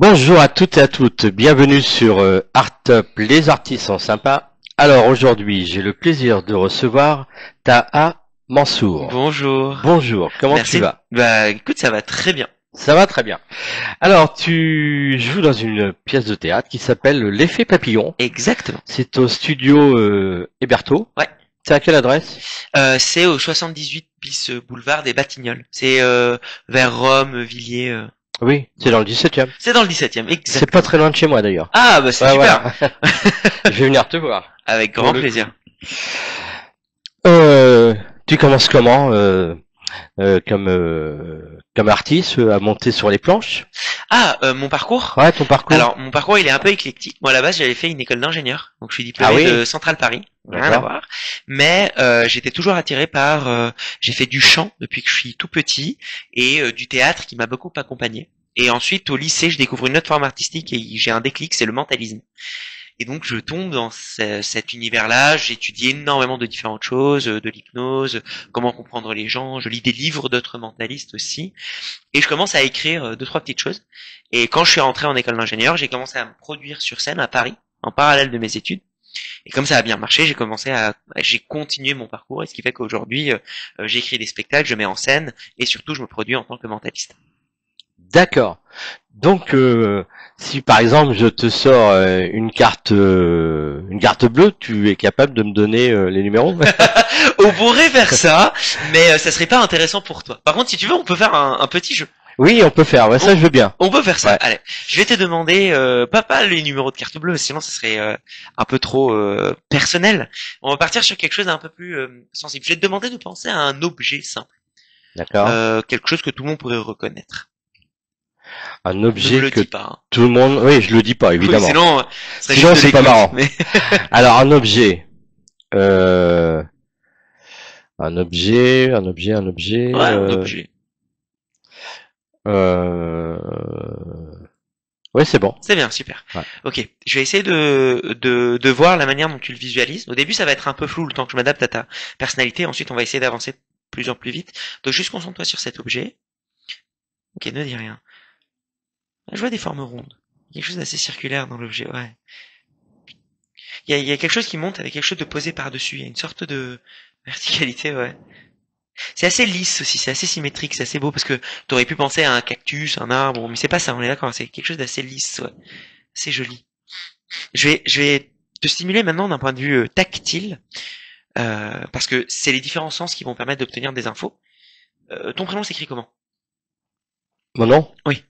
Bonjour à toutes et à toutes, bienvenue sur Art Up, les artistes sont sympas. Alors aujourd'hui, j'ai le plaisir de recevoir Taha Mansour. Bonjour. Bonjour, comment Merci. tu vas? Bah écoute, ça va très bien. Ça va très bien. Alors tu joues dans une pièce de théâtre qui s'appelle L'Effet Papillon. Exactement. C'est au studio Héberto. Ouais. C'est à quelle adresse? C'est au 78 bis boulevard des Batignolles. C'est vers Rome, Villiers. Oui, c'est dans le 17e. C'est dans le 17e, C'est exactement. pas très loin de chez moi d'ailleurs. Ah bah c'est Ouais, super. voilà. Je vais venir te voir. Avec grand Pour le plaisir. Tu commences comment comme artiste à monter sur les planches? Mon parcours. Ouais, ton parcours. Alors mon parcours il est un peu éclectique. Moi à la base j'avais fait une école d'ingénieur, donc je suis diplômé Ah oui. de Centrale Paris. Rien à D'accord. voir. Mais j'étais toujours attiré par. J'ai fait du chant depuis que je suis tout petit et du théâtre qui m'a beaucoup accompagné. Et ensuite au lycée je découvre une autre forme artistique et j'ai un déclic, c'est le mentalisme. Et donc je tombe dans cet univers-là, j'étudie énormément de différentes choses, de l'hypnose, comment comprendre les gens, je lis des livres d'autres mentalistes aussi, et je commence à écrire deux, trois petites choses. Et quand je suis rentré en école d'ingénieur, j'ai commencé à me produire sur scène à Paris, en parallèle de mes études. Et comme ça a bien marché, j'ai continué mon parcours, et ce qui fait qu'aujourd'hui, j'écris des spectacles, je mets en scène, et surtout je me produis en tant que mentaliste. D'accord. Donc, si par exemple je te sors une carte bleue, tu es capable de me donner les numéros? On pourrait faire ça, mais ça serait pas intéressant pour toi. Par contre, si tu veux, on peut faire un petit jeu. Oui, on peut faire. Ouais, ça, je veux bien. On peut faire ça. Ouais. Allez, je vais te demander, pas les numéros de carte bleue, sinon ça serait un peu trop personnel. On va partir sur quelque chose d'un peu plus sensible. Je vais te demander de penser à un objet simple, D'accord. quelque chose que tout le monde pourrait reconnaître. Un Je ne objet le que dis pas. Hein. tout le monde. Oui, je le dis pas, évidemment. Oui, sinon, ça serait Sinon, juste de c'est pas l'écoute, marrant. mais- Alors, un objet. Un objet. Ouais, un objet. Euh... Ouais, c'est bon. C'est bien, super. Ouais. Ok, je vais essayer de voir la manière dont tu le visualises. Au début, ça va être un peu flou le temps que je m'adapte à ta personnalité. Ensuite, on va essayer d'avancer de plus en plus vite. Donc, juste concentre-toi sur cet objet. Ok, ne dis rien. Je vois des formes rondes. Il y a quelque chose d'assez circulaire dans l'objet, ouais. Il y a quelque chose qui monte avec quelque chose de posé par-dessus. Il y a une sorte de verticalité, ouais. C'est assez lisse aussi, c'est assez symétrique, c'est assez beau parce que t'aurais pu penser à un cactus, un arbre, mais c'est pas ça, on est d'accord, c'est quelque chose d'assez lisse, ouais. C'est joli. Je vais te stimuler maintenant d'un point de vue tactile, parce que c'est les différents sens qui vont permettre d'obtenir des infos. Ton prénom s'écrit comment? Mon nom? Oui.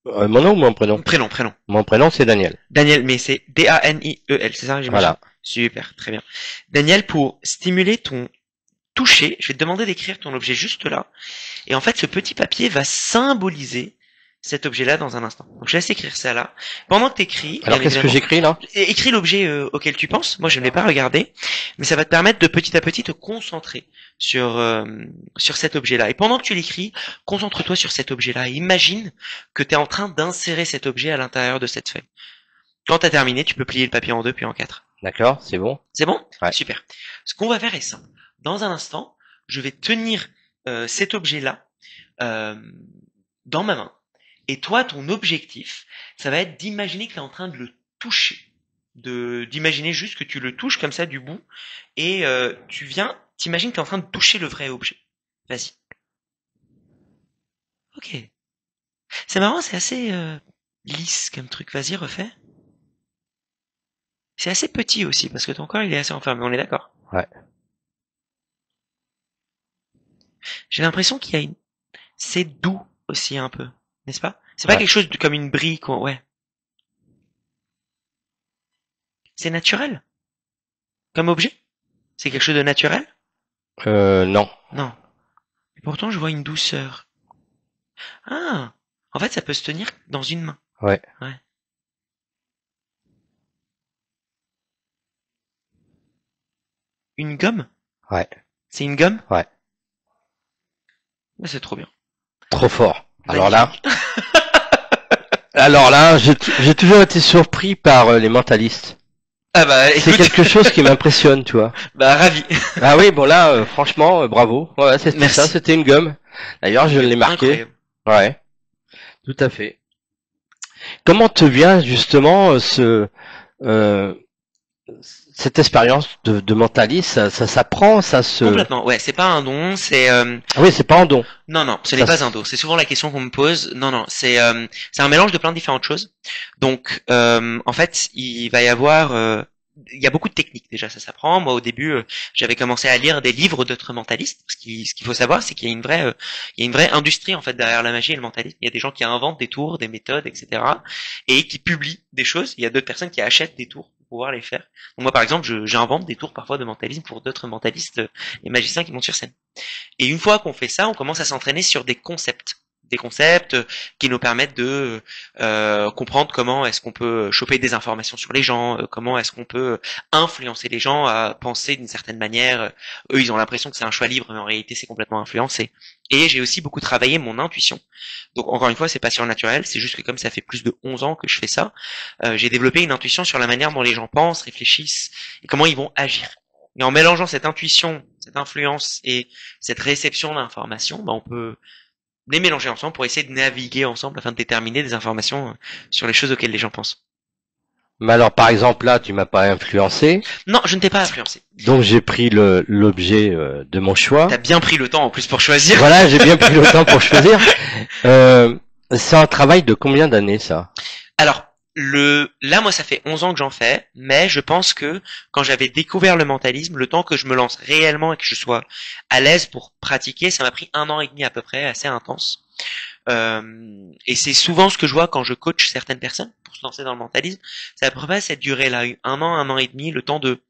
Mon nom ou mon prénom? Prénom. Mon prénom, c'est Daniel. Daniel, mais c'est Daniel, c'est ça, j'imagine? Voilà. Super, très bien. Daniel, pour stimuler ton toucher, je vais te demander d'écrire ton objet juste là. Et en fait, ce petit papier va symboliser cet objet-là dans un instant. Donc je laisse écrire ça là. Pendant que t'écris, Alors, bien qu'est-ce que évidemment, j'écris là? écris l'objet auquel tu penses. Moi, je ne vais pas regarder, mais ça va te permettre de petit à petit te concentrer sur cet objet-là. Et pendant que tu l'écris, concentre-toi sur cet objet-là. Et imagine que tu es en train d'insérer cet objet à l'intérieur de cette feuille. Quand tu as terminé, tu peux plier le papier en deux puis en quatre. D'accord, c'est bon. C'est bon? Ouais. Super. Ce qu'on va faire est simple. Dans un instant, je vais tenir cet objet-là dans ma main. Et toi, ton objectif, ça va être d'imaginer que tu es en train de le toucher. D'imaginer juste que tu le touches comme ça du bout. Et t'imagines que tu es en train de toucher le vrai objet. Vas-y. Ok. C'est marrant, c'est assez lisse comme truc. Vas-y, refais. C'est assez petit aussi, parce que ton corps, il est assez enfermé, on est d'accord? Ouais. J'ai l'impression qu'il y a une... C'est doux aussi un peu, n'est-ce pas? C'est pas Ouais. quelque chose comme une brique, ouais. C'est naturel. Comme objet? C'est quelque chose de naturel? Non. Non. Et pourtant, je vois une douceur. Ah! En fait, ça peut se tenir dans une main. Ouais. Ouais. Une gomme? Ouais. C'est une gomme? Ouais. Bah, c'est trop bien. Trop fort. Magnifique. Alors là, j'ai toujours été surpris par les mentalistes. Ah bah, C'est écoute. quelque chose qui m'impressionne, tu vois. Bah, ravi. Ah oui, bon là, franchement, bravo. Ouais, c'était Merci. ça, c'était une gomme. D'ailleurs, je l'ai marqué. Incroyable. Ouais. Tout à fait. comment te vient justement euh, cette expérience de mentaliste? Ça s'apprend, ça se. Complètement. Ouais, c'est pas un don, c'est Ah oui, c'est pas un don. non, ce n'est Ça pas un don. C'est souvent la question qu'on me pose. Non, c'est un mélange de plein de différentes choses. Donc, en fait, il y a beaucoup de techniques déjà, ça s'apprend. Moi, au début, j'avais commencé à lire des livres d'autres mentalistes. Ce qu'il faut savoir, c'est qu'il y a il y a une vraie industrie en fait derrière la magie et le mentalisme. Il y a des gens qui inventent des tours, des méthodes, etc., et qui publient des choses. Il y a d'autres personnes qui achètent des tours pour pouvoir les faire. Donc moi, par exemple, j'invente des tours parfois de mentalisme pour d'autres mentalistes et magiciens qui montent sur scène. Et une fois qu'on fait ça, on commence à s'entraîner sur des concepts. Des concepts qui nous permettent de comprendre comment est-ce qu'on peut choper des informations sur les gens, comment est-ce qu'on peut influencer les gens à penser d'une certaine manière. Eux, ils ont l'impression que c'est un choix libre, mais en réalité, c'est complètement influencé. Et j'ai aussi beaucoup travaillé mon intuition. Donc, encore une fois, c'est pas surnaturel, c'est juste que comme ça fait plus de 11 ans que je fais ça, j'ai développé une intuition sur la manière dont les gens pensent, réfléchissent, et comment ils vont agir. Et en mélangeant cette intuition, cette influence et cette réception d'informations, on peut les mélanger ensemble pour essayer de naviguer ensemble afin de déterminer des informations sur les choses auxquelles les gens pensent. Mais alors, par exemple, là, tu m'as pas influencé, Non, je ne t'ai pas influencé. donc j'ai pris l'objet de mon choix. T'as bien pris le temps en plus pour choisir. Voilà, j'ai bien pris le temps pour choisir. C'est un travail de combien d'années, ça? Alors, là, moi, ça fait 11 ans que j'en fais, mais je pense que quand j'avais découvert le mentalisme, le temps que je me lance réellement et que je sois à l'aise pour pratiquer, ça m'a pris 1 an et demi à peu près, assez intense. Et c'est souvent ce que je vois quand je coach certaines personnes pour se lancer dans le mentalisme. C'est à peu près cette durée-là, 1 an et demi, le temps de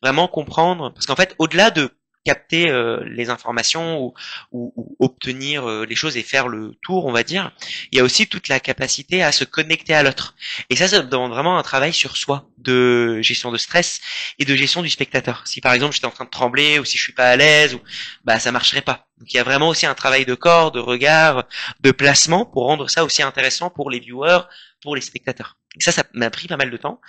vraiment comprendre. Parce qu'en fait, au-delà de capter les informations ou obtenir les choses et faire le tour, on va dire, il y a aussi toute la capacité à se connecter à l'autre. Et ça demande vraiment un travail sur soi, de gestion de stress et de gestion du spectateur. Si par exemple j'étais en train de trembler ou si je suis pas à l'aise, ça marcherait pas. Donc il y a vraiment aussi un travail de corps, de regard, de placement pour rendre ça aussi intéressant pour les viewers, pour les spectateurs. Et ça m'a pris pas mal de temps.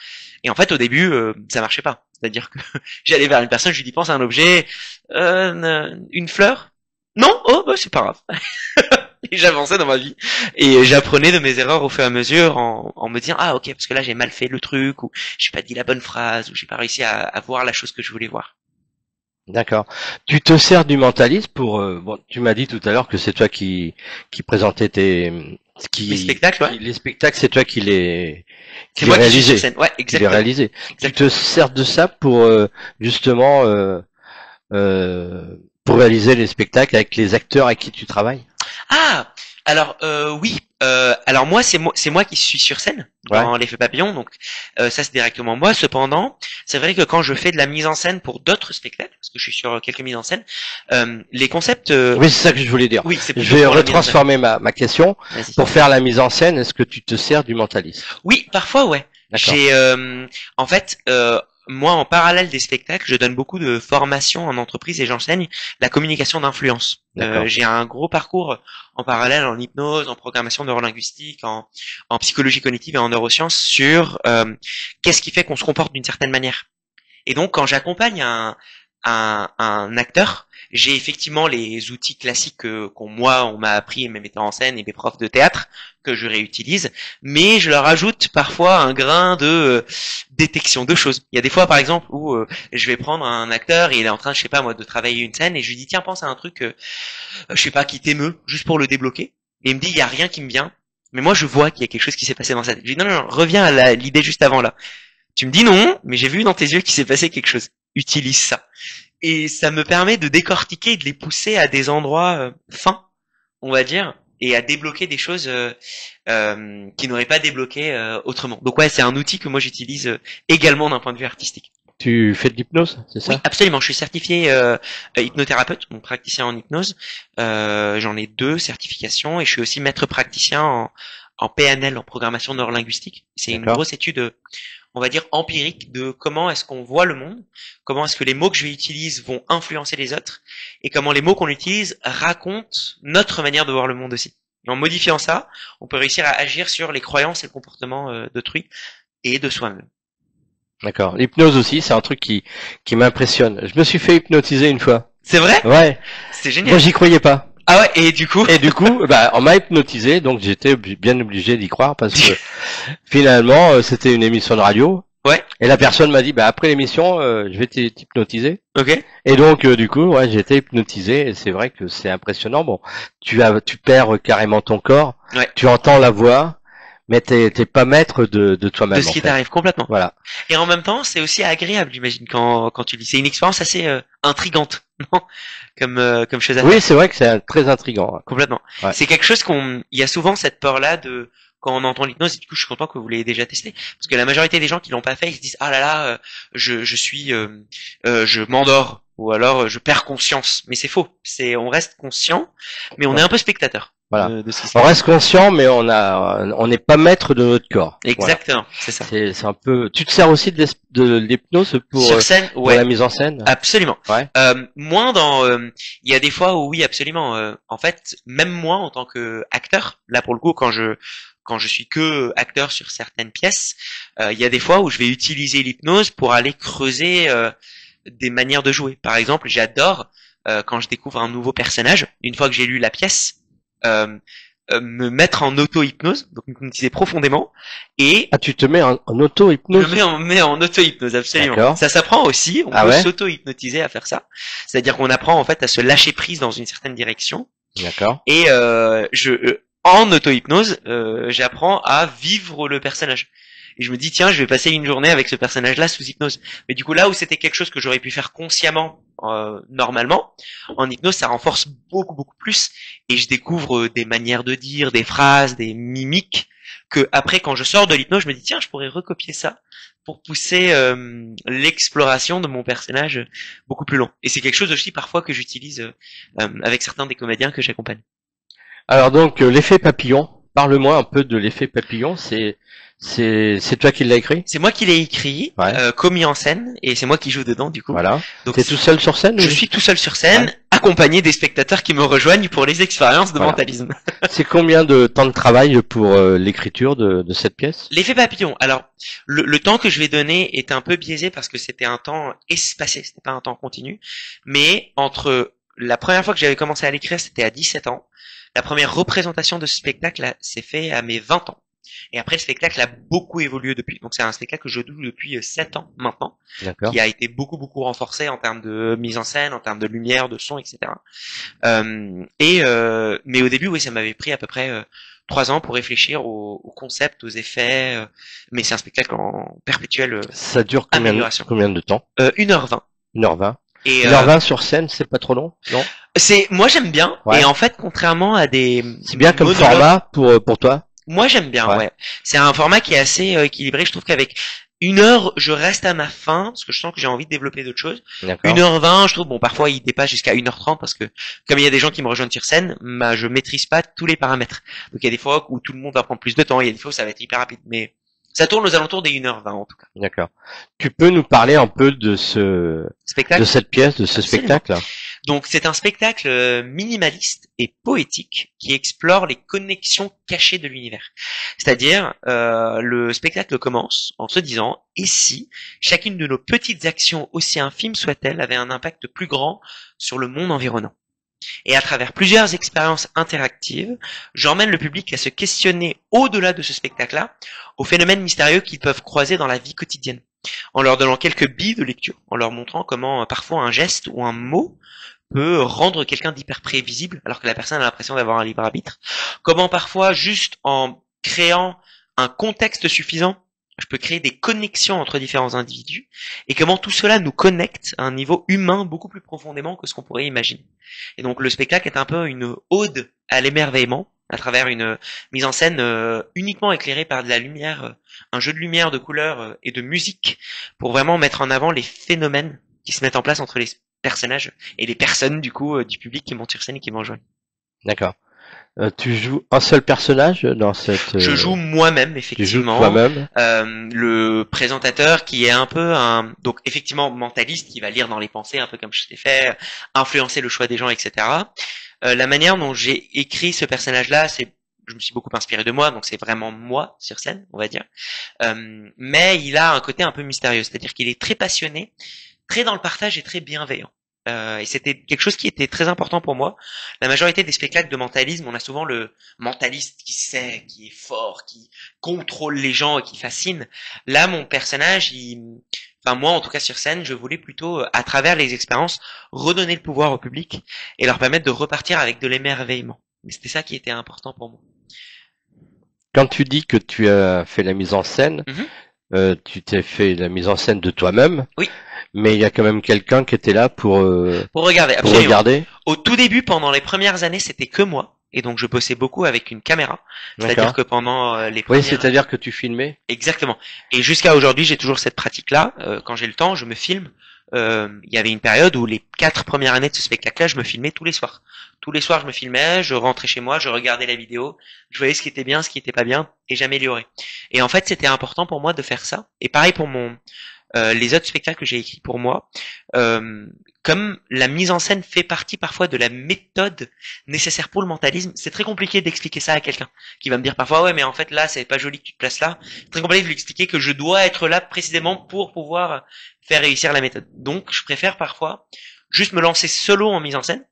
Et en fait, au début, ça marchait pas. C'est-à-dire que j'allais vers une personne, je lui dis pense à un objet, une fleur. Non, c'est pas grave. Et j'avançais dans ma vie et j'apprenais de mes erreurs au fur et à mesure en me disant ah ok parce que là j'ai mal fait le truc ou j'ai pas dit la bonne phrase ou j'ai pas réussi à voir la chose que je voulais voir. D'accord. Tu te sers du mentalisme pour bon, tu m'as dit tout à l'heure que c'est toi qui présentais Les spectacles, ouais. les spectacles, c'est toi qui les C'est moi qui suis sur scène. Ouais, qui les exactement. réalisais. Tu te sers de ça pour justement pour réaliser les spectacles avec les acteurs avec qui tu travailles. Ah, alors oui. Alors moi c'est moi qui suis sur scène dans l'effet papillon, donc ça c'est directement moi. Cependant, c'est vrai que quand je fais de la mise en scène pour d'autres spectacles, parce que je suis sur quelques mises en scène, les concepts. Oui, c'est ça que je voulais dire. Oui, c'est je vais retransformer ma question. Vas-y. Pour faire la mise en scène, est-ce que tu te sers du mentalisme? Oui, parfois ouais. D'accord. J'ai en fait moi, en parallèle des spectacles, je donne beaucoup de formations en entreprise et j'enseigne la communication d'influence. J'ai un gros parcours en parallèle en hypnose, en programmation neurolinguistique, en psychologie cognitive et en neurosciences sur qu'est-ce qui fait qu'on se comporte d'une certaine manière. Et donc, quand j'accompagne un acteur, j'ai effectivement les outils classiques on m'a appris, mes metteurs en scène et mes profs de théâtre, que je réutilise, mais je leur ajoute parfois un grain de détection de choses. Il y a des fois, par exemple, où je vais prendre un acteur et il est en train, je sais pas moi, de travailler une scène et je lui dis tiens, pense à un truc, je sais pas, qui t'émeut, juste pour le débloquer. Et il me dit il y a rien qui me vient, mais moi je vois qu'il y a quelque chose qui s'est passé dans sa tête. Je lui dis non, reviens à l'idée juste avant là. Tu me dis non, mais j'ai vu dans tes yeux qu'il s'est passé quelque chose. Utilise ça. Et ça me permet de décortiquer et de les pousser à des endroits fins, on va dire, et à débloquer des choses qui n'auraient pas débloqué autrement. Donc ouais, c'est un outil que moi j'utilise également d'un point de vue artistique. Tu fais de l'hypnose, c'est ça? Oui, absolument. Je suis certifié hypnothérapeute, donc praticien en hypnose. J'en ai 2 certifications et je suis aussi maître praticien en PNL, en programmation neurolinguistique. C'est une grosse étude, on va dire empirique, de comment est-ce qu'on voit le monde, comment est-ce que les mots que je utilise vont influencer les autres, et comment les mots qu'on utilise racontent notre manière de voir le monde aussi. Et en modifiant ça, on peut réussir à agir sur les croyances et le comportement d'autrui et de soi-même. D'accord. L'hypnose aussi, c'est un truc qui m'impressionne. Je me suis fait hypnotiser une fois. C'est vrai? Ouais. C'est génial. Moi, j'y croyais pas. Ah ouais, et du coup, on m'a hypnotisé, donc j'étais bien obligé d'y croire parce que Finalement, c'était une émission de radio. Ouais. Et la personne m'a dit, bah après l'émission, je vais t'hypnotiser. Ok. Et donc, du coup, ouais, j'ai été hypnotisé. Et c'est vrai que c'est impressionnant. Bon, tu perds carrément ton corps. Ouais. Tu entends la voix, mais t'es pas maître de toi-même. De ce qui t'arrive complètement. Voilà. Et en même temps, c'est aussi agréable, j'imagine, quand tu lis. C'est une expérience assez intrigante, non? Comme chose à faire. Oui, c'est vrai que c'est très intriguant. Complètement. Ouais. C'est quelque chose il y a souvent cette peur-là de, quand on entend l'hypnose, et du coup, je suis content que vous l'ayez déjà testé. Parce que la majorité des gens qui l'ont pas fait, ils se disent, ah là là, je m'endors. Ou alors, je perds conscience. Mais c'est faux. On reste conscient, mais on est un peu spectateur. Voilà. De ce qui se On passe. reste conscient, mais on n'est pas maître de notre corps. Exactement. Voilà. C'est ça. C'est un peu. Tu te sers aussi de l'hypnose Sur scène, pour ouais. la mise en scène. Absolument. Ouais. Moins dans, il y a des fois où oui, absolument. En fait, même moi en tant que acteur, là pour le coup, quand je suis que acteur sur certaines pièces, il y a des fois où je vais utiliser l'hypnose pour aller creuser des manières de jouer. Par exemple, j'adore quand je découvre un nouveau personnage, une fois que j'ai lu la pièce, me mettre en auto-hypnose, donc m'hypnotiser profondément, et Ah, tu te mets en auto-hypnose. je me mets en auto-hypnose, absolument. D'accord. Ça s'apprend aussi, on Ah peut ouais s'auto-hypnotiser à faire ça. C'est-à-dire qu'on apprend en fait à se lâcher prise dans une certaine direction. D'accord. Et en auto-hypnose, j'apprends à vivre le personnage. Et je me dis, tiens, je vais passer une journée avec ce personnage-là sous hypnose. Mais du coup, là où c'était quelque chose que j'aurais pu faire consciemment, normalement, en hypnose, ça renforce beaucoup, beaucoup plus. Et je découvre des manières de dire, des phrases, des mimiques, que après, quand je sors de l'hypnose, je me dis, tiens, je pourrais recopier ça pour pousser l'exploration de mon personnage beaucoup plus long. Et c'est quelque chose aussi parfois que j'utilise avec certains des comédiens que j'accompagne. Alors donc l'effet papillon. Parle-moi un peu de l'effet papillon. C'est toi qui l'as écrit. C'est moi qui l'ai écrit, Ouais. commis en scène, et c'est moi qui joue dedans du coup. Voilà. Donc T'es tout seul sur scène. je ou- suis tout seul sur scène, Ouais. accompagné des spectateurs qui me rejoignent pour les expériences de Voilà. mentalisme. C'est combien de temps de travail pour l'écriture de cette pièce? L'effet papillon. Alors, le temps que je vais donner est un peu biaisé parce que c'était un temps espacé, c'était pas un temps continu. Mais entre la première fois que j'avais commencé à l'écrire, c'était à 17 ans. La première représentation de ce spectacle s'est fait à mes 20 ans. Et après, le spectacle a beaucoup évolué depuis. Donc, c'est un spectacle que je double depuis 7 ans maintenant, D'accord. qui a été beaucoup, beaucoup renforcé en termes de mise en scène, en termes de lumière, de son, etc. Mais au début, oui, ça m'avait pris à peu près 3 ans pour réfléchir au concept, aux effets. Mais c'est un spectacle en perpétuelle Ça dure amélioration. combien de temps? 1h20. 1h20. Et 1h20 sur scène, c'est pas trop long? Non? moi j'aime bien. Ouais. Et en fait, contrairement à des C'est bien comme monologues, format pour toi? moi j'aime bien. Ouais. Ouais. C'est un format qui est assez équilibré. Je trouve qu'avec 1 heure, je reste à ma fin parce que je sens que j'ai envie de développer d'autres choses. D'accord. 1h20, je trouve, bon, parfois il dépasse jusqu'à 1h30 parce que comme il y a des gens qui me rejoignent sur scène, je maîtrise pas tous les paramètres. Donc il y a des fois où tout le monde va prendre plus de temps, il y a des fois où ça va être hyper rapide, mais ça tourne aux alentours des 1h20 en tout cas. D'accord. Tu peux nous parler un peu de Spectacle. de cette pièce, de ce Absolument. spectacle? Donc c'est un spectacle minimaliste et poétique qui explore les connexions cachées de l'univers. C'est-à-dire, le spectacle commence en se disant « Et si chacune de nos petites actions, aussi infimes soient-elles, avait un impact plus grand sur le monde environnant ?» Et à travers plusieurs expériences interactives, j'emmène le public à se questionner au-delà de ce spectacle-là, aux phénomènes mystérieux qu'ils peuvent croiser dans la vie quotidienne, en leur donnant quelques billes de lecture, en leur montrant comment parfois un geste ou un mot peut rendre quelqu'un d'hyper prévisible alors que la personne a l'impression d'avoir un libre arbitre. Comment parfois, juste en créant un contexte suffisant, je peux créer des connexions entre différents individus et comment tout cela nous connecte à un niveau humain beaucoup plus profondément que ce qu'on pourrait imaginer. Et donc le spectacle est un peu une ode à l'émerveillement à travers une mise en scène uniquement éclairée par de la lumière, un jeu de lumière, de couleurs et de musique pour vraiment mettre en avant les phénomènes qui se mettent en place entre les personnages et les personnes du coup du public qui montent sur scène et qui m'en rejoignent. D'accord. Tu joues un seul personnage dans cette... Je joue moi-même, Tu joues effectivement. toi-même? Le présentateur qui est un peu donc effectivement mentaliste, qui va lire dans les pensées, un peu comme je t'ai fait, influencer le choix des gens, etc. La manière dont j'ai écrit ce personnage-là, je me suis beaucoup inspiré de moi, donc c'est vraiment moi sur scène, on va dire. Mais il a un côté un peu mystérieux, c'est-à-dire qu'il est très passionné, très dans le partage et très bienveillant. Et c'était quelque chose qui était très important pour moi. La majorité des spectacles de mentalisme, on a souvent le mentaliste qui sait, qui est fort, qui contrôle les gens et qui fascine. Là, mon personnage, enfin moi en tout cas sur scène, je voulais plutôt, à travers les expériences, redonner le pouvoir au public et leur permettre de repartir avec de l'émerveillement. Et c'était ça qui était important pour moi. Quand tu dis que tu as fait la mise en scène, tu t'es fait la mise en scène de toi-même. Oui. Mais il y a quand même quelqu'un qui était là pour regarder. Pour regarder. Au tout début, pendant les premières années, c'était que moi. Et donc, je bossais beaucoup avec une caméra. C'est-à-dire que pendant les premières... Oui, c'est-à-dire que tu filmais. Exactement. Et jusqu'à aujourd'hui, j'ai toujours cette pratique-là. Quand j'ai le temps, je me filme. Il y avait une période où les 4 premières années de ce spectacle-là, je me filmais tous les soirs. Tous les soirs, je me filmais, je rentrais chez moi, je regardais la vidéo, je voyais ce qui était bien, ce qui était pas bien, et j'améliorais. Et en fait, c'était important pour moi de faire ça. Et pareil pour les autres spectacles que j'ai écrits pour moi, comme la mise en scène fait partie parfois de la méthode nécessaire pour le mentalisme, c'est très compliqué d'expliquer ça à quelqu'un qui va me dire parfois ouais mais en fait là c'est pas joli que tu te places là. C'est très compliqué de lui expliquer que je dois être là précisément pour pouvoir faire réussir la méthode. Donc je préfère parfois juste me lancer solo en mise en scène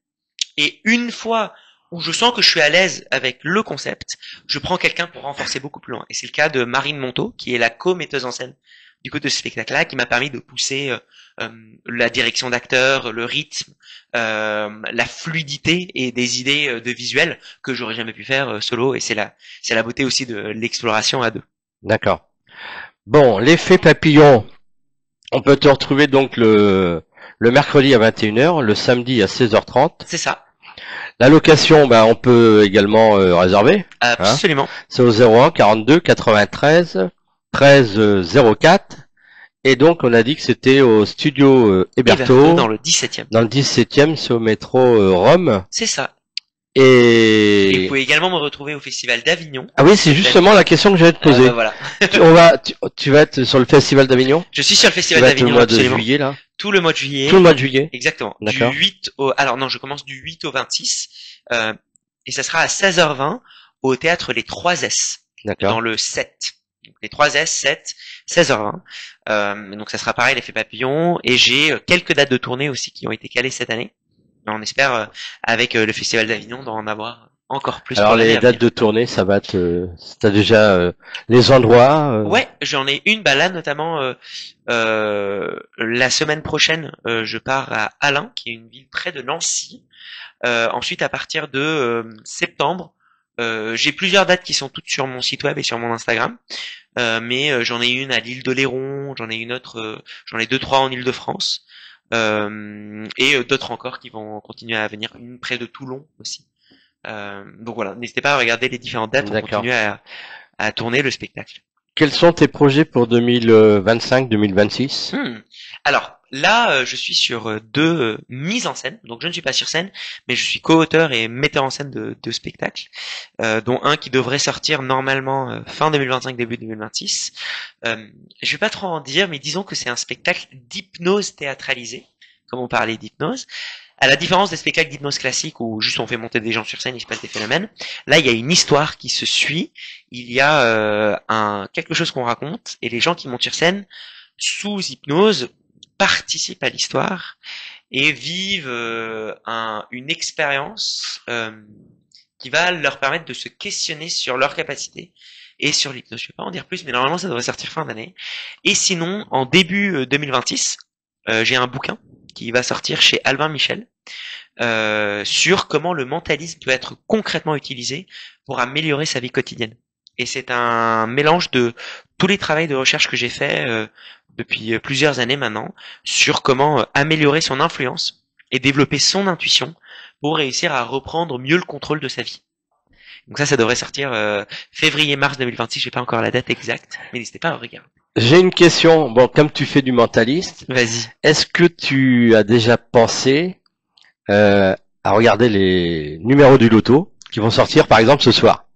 et une fois où je sens que je suis à l'aise avec le concept, je prends quelqu'un pour renforcer beaucoup plus loin. Et c'est le cas de Marine Monteau qui est la co-metteuse en scène du coup de ce spectacle-là, qui m'a permis de pousser la direction d'acteur, le rythme, la fluidité et des idées de visuel que j'aurais jamais pu faire solo. Et c'est la beauté aussi de l'exploration à deux. D'accord. Bon, l'effet papillon, on peut te retrouver donc le mercredi à 21h, le samedi à 16h30. C'est ça. La location, on peut également réserver. Absolument. C'est au 01 42 93 13 04. Et donc, on a dit que c'était au studio Héberto. Dans le 17e. Dans le 17e, c'est au métro Rome. C'est ça. Et vous pouvez également me retrouver au Festival d'Avignon. Ah oui, c'est justement la question que j'allais te poser. Voilà. tu vas être sur le Festival d'Avignon? Je suis sur le Festival d'Avignon. Le mois de juillet, là. Tout le mois de juillet. Tout le mois de juillet. Exactement. D'accord. Du 8 au, alors non, je commence du 8 au 26, et ça sera à 16h20 au théâtre Les 3S. D'accord. Dans le 7. Donc, les 3S, 7, 16h20. Donc ça sera pareil, l'effet papillon, et j'ai quelques dates de tournée aussi qui ont été calées cette année. On espère, avec le Festival d'Avignon, d'en avoir encore plus. Alors les dates de tournée, ça va te... T'as déjà les endroits Ouais, j'en ai une, là notamment la semaine prochaine, je pars à Allain, qui est une ville près de Nancy. Ensuite, à partir de septembre, j'ai plusieurs dates qui sont toutes sur mon site web et sur mon Instagram. Mais j'en ai une à l'île d'Oléron, j'en ai une autre, j'en ai 2-3 en Île-de-France. Et d'autres encore qui vont continuer à venir, une près de Toulon aussi. Donc voilà, n'hésitez pas à regarder les différentes dates pour continuer à tourner le spectacle. Quels sont tes projets pour 2025-2026 Alors là, je suis sur 2 mises en scène, donc je ne suis pas sur scène, mais je suis co-auteur et metteur en scène de spectacles, dont un qui devrait sortir normalement fin 2025, début 2026. Je vais pas trop en dire, mais disons que c'est un spectacle d'hypnose théâtralisée, comme on parlait d'hypnose. À la différence des spectacles d'hypnose classiques où juste on fait monter des gens sur scène, il se passe des phénomènes, là il y a une histoire qui se suit, il y a quelque chose qu'on raconte, et les gens qui montent sur scène, sous hypnose, participent à l'histoire et vivent une expérience qui va leur permettre de se questionner sur leurs capacités et sur l'hypnose. Je ne vais pas en dire plus, mais normalement ça devrait sortir fin d'année. Et sinon, en début 2026, j'ai un bouquin qui va sortir chez Albin Michel sur comment le mentalisme peut être concrètement utilisé pour améliorer sa vie quotidienne. Et c'est un mélange de tous les travaux de recherche que j'ai fait depuis plusieurs années maintenant sur comment améliorer son influence et développer son intuition pour réussir à reprendre mieux le contrôle de sa vie. Donc ça devrait sortir février-mars 2026, j'ai pas encore la date exacte, mais n'hésitez pas à regarder. J'ai une question. Bon, comme tu fais du mentaliste, vas-y. Est-ce que tu as déjà pensé à regarder les numéros du loto qui vont sortir, par exemple, ce soir?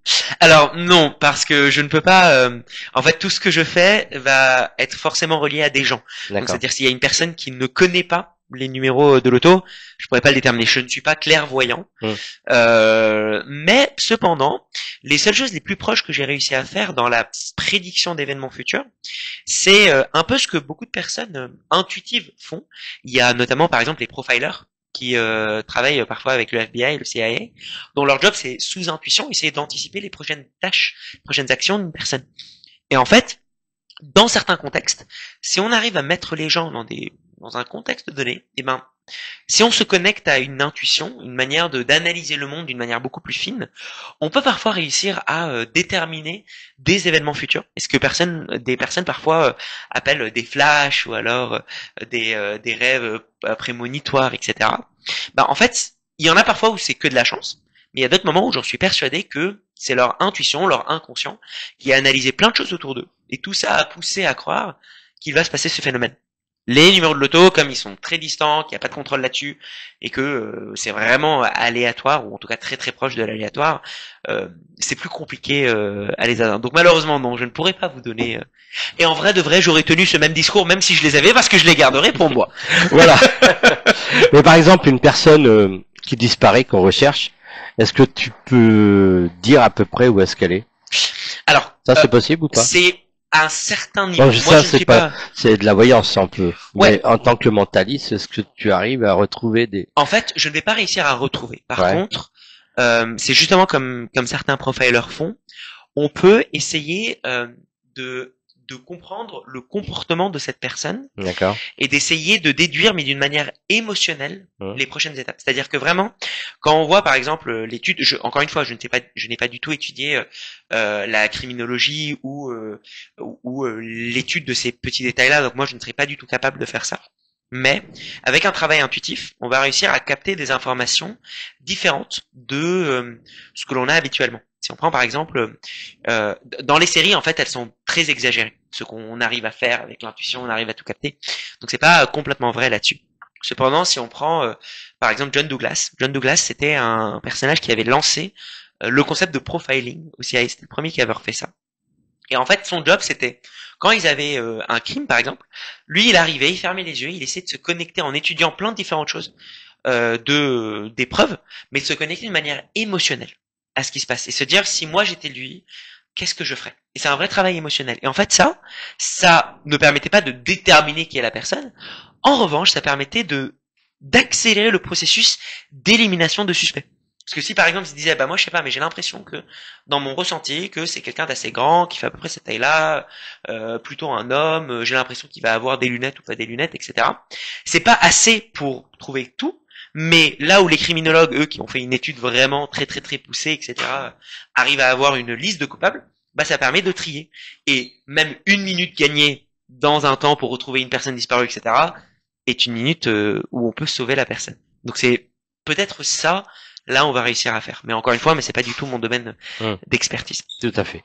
Alors non, parce que je ne peux pas. En fait, tout ce que je fais va être forcément relié à des gens. Donc, c'est-à-dire s'il y a une personne qui ne connaît pas les numéros de loto, je pourrais pas le déterminer. Je ne suis pas clairvoyant. Mais cependant, les seules choses les plus proches que j'ai réussi à faire dans la prédiction d'événements futurs, c'est un peu ce que beaucoup de personnes intuitives font. Il y a notamment par exemple les profilers qui travaillent parfois avec le FBI et le CIA, dont leur job c'est sous intuition, essayer d'anticiper les prochaines tâches, les prochaines actions d'une personne. Et en fait, dans certains contextes, si on arrive à mettre les gens dans un contexte donné, eh ben, si on se connecte à une intuition, une manière d'analyser le monde d'une manière beaucoup plus fine, on peut parfois réussir à déterminer des événements futurs. Et ce que des personnes parfois appellent des flashs ou alors des rêves prémonitoires, etc. Bah, en fait, il y en a parfois où c'est que de la chance, mais il y a d'autres moments où j'en suis persuadé que c'est leur intuition, leur inconscient, qui a analysé plein de choses autour d'eux. Et tout ça a poussé à croire qu'il va se passer ce phénomène. Les numéros de loto, comme ils sont très distants, qu'il n'y a pas de contrôle là-dessus, et que c'est vraiment aléatoire, ou en tout cas très très proche de l'aléatoire, c'est plus compliqué à les atteindre. Donc malheureusement non, je ne pourrais pas vous donner... Et en vrai de vrai, j'aurais tenu ce même discours, même si je les avais, parce que je les garderais pour moi. Voilà. Mais par exemple, une personne qui disparaît, qu'on recherche, est-ce que tu peux dire à peu près où est-ce qu'elle est? Alors, ça c'est possible ou pas? C'est à un certain niveau. Bon, Moi, ça je ne suis pas... c'est de la voyance un peu. Ouais. Mais en tant que mentaliste, est-ce que tu arrives à retrouver des... En fait, je ne vais pas réussir à retrouver. Par Ouais. contre, c'est justement comme certains profilers font, on peut essayer de comprendre le comportement de cette personne D'accord. et d'essayer de déduire, mais d'une manière émotionnelle, Mmh. les prochaines étapes. C'est-à-dire que vraiment, quand on voit par exemple l'étude, encore une fois, je n'ai pas du tout étudié la criminologie ou l'étude de ces petits détails-là, donc moi je ne serais pas du tout capable de faire ça. Mais avec un travail intuitif, on va réussir à capter des informations différentes de ce que l'on a habituellement. Si on prend par exemple, dans les séries, en fait, elles sont très exagérées. Ce qu'on arrive à faire avec l'intuition, on arrive à tout capter. Donc c'est pas complètement vrai là-dessus. Cependant, si on prend par exemple John Douglas, c'était un personnage qui avait lancé le concept de profiling au CIA. C'était le premier qui avait refait ça. Et en fait, son job, c'était, quand ils avaient un crime, par exemple, lui, il arrivait, il fermait les yeux, il essayait de se connecter en étudiant plein de différentes choses, des preuves, mais de se connecter de manière émotionnelle à ce qui se passe. Et se dire, si moi j'étais lui, qu'est-ce que je ferais? Et c'est un vrai travail émotionnel. Et en fait, ça ne permettait pas de déterminer qui est la personne. En revanche, ça permettait d'accélérer le processus d'élimination de suspects. Parce que si par exemple il se disait bah moi je sais pas mais j'ai l'impression que dans mon ressenti que c'est quelqu'un d'assez grand qui fait à peu près cette taille-là, plutôt un homme, j'ai l'impression qu'il va avoir des lunettes ou pas des lunettes, etc. C'est pas assez pour trouver tout, mais là où les criminologues eux qui ont fait une étude vraiment très très très poussée, etc. arrivent à avoir une liste de coupables, bah ça permet de trier. Et même une minute gagnée dans un temps pour retrouver une personne disparue, etc. est une minute où on peut sauver la personne. Donc c'est peut-être ça. Là, on va réussir à faire. Mais encore une fois, mais c'est pas du tout mon domaine d'expertise. Tout à fait.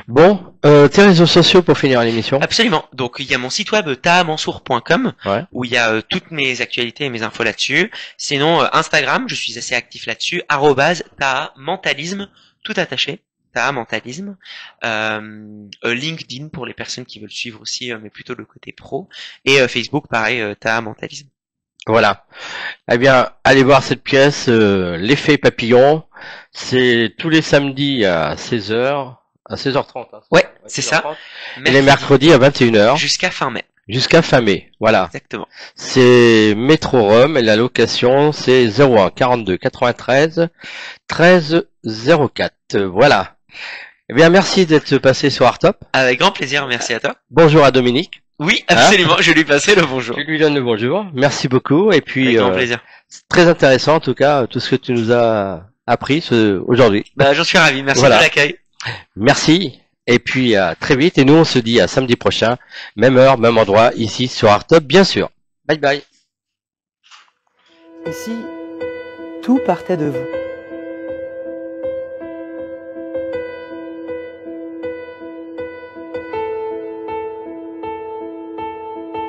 Bon, tes réseaux sociaux pour finir l'émission. Absolument. Donc, il y a mon site web tahamansour.com Ouais. où il y a toutes mes actualités et mes infos là-dessus. Sinon, Instagram, je suis assez actif là-dessus. @tahamentalisme, tout attaché. Tahamentalisme. LinkedIn pour les personnes qui veulent suivre aussi, mais plutôt le côté pro. Et Facebook, pareil, Tahamentalisme. Voilà. Eh bien, allez voir cette pièce, l'effet papillon. C'est tous les samedis à 16h, à 16h30. Hein, ouais, c'est ça. Et les mercredis à 21h. Jusqu'à fin mai. Jusqu'à fin mai, voilà. Exactement. C'est Métro Rome et la location c'est 01 42 93 13 04. Voilà. Eh bien, merci d'être passé sur Artop. Avec grand plaisir, merci à toi. Bonjour à Dominique. Oui, absolument, je lui passais le bonjour. Tu lui donnes le bonjour. Merci beaucoup. Et puis, avec grand plaisir. C'est très intéressant en tout cas, tout ce que tu nous as appris aujourd'hui. Bah, j'en suis ravi. Merci voilà. de l'accueil. Merci. Et puis à très vite. Et nous, on se dit à samedi prochain, même heure, même endroit, ici sur Artop, bien sûr. Bye bye. Et si tout partait de vous?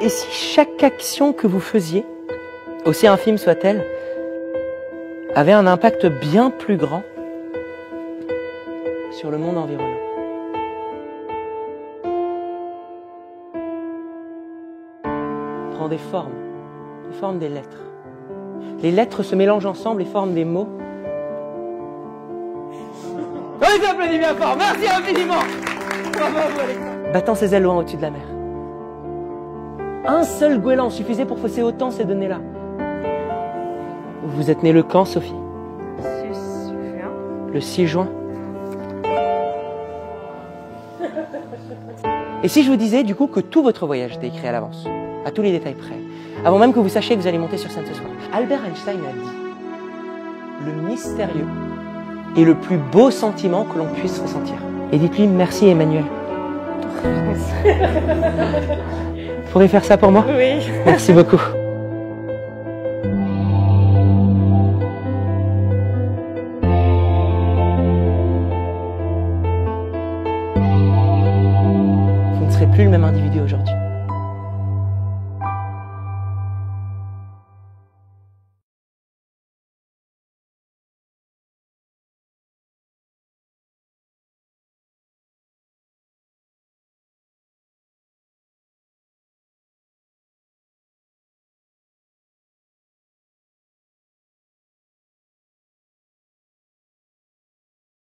Et si chaque action que vous faisiez, aussi infime soit-elle, avait un impact bien plus grand sur le monde environnant? Prend des formes, ils forment des lettres. Les lettres se mélangent ensemble et forment des mots. On les applaudit bien fort, merci infiniment. Bravo, Alexandre. Battant ses ailes loin au-dessus de la mer. Un seul goéland suffisait pour fausser autant ces données-là. Vous êtes né le quand, Sophie? Le 6 juin. Et si je vous disais du coup que tout votre voyage était écrit à l'avance, à tous les détails près, avant même que vous sachiez que vous allez monter sur scène ce soir. Albert Einstein a dit: le mystérieux est le plus beau sentiment que l'on puisse ressentir. Et dites-lui merci Emmanuel. Vous pourrez faire ça pour moi? Oui. Merci beaucoup. Vous ne serez plus le même individu aujourd'hui.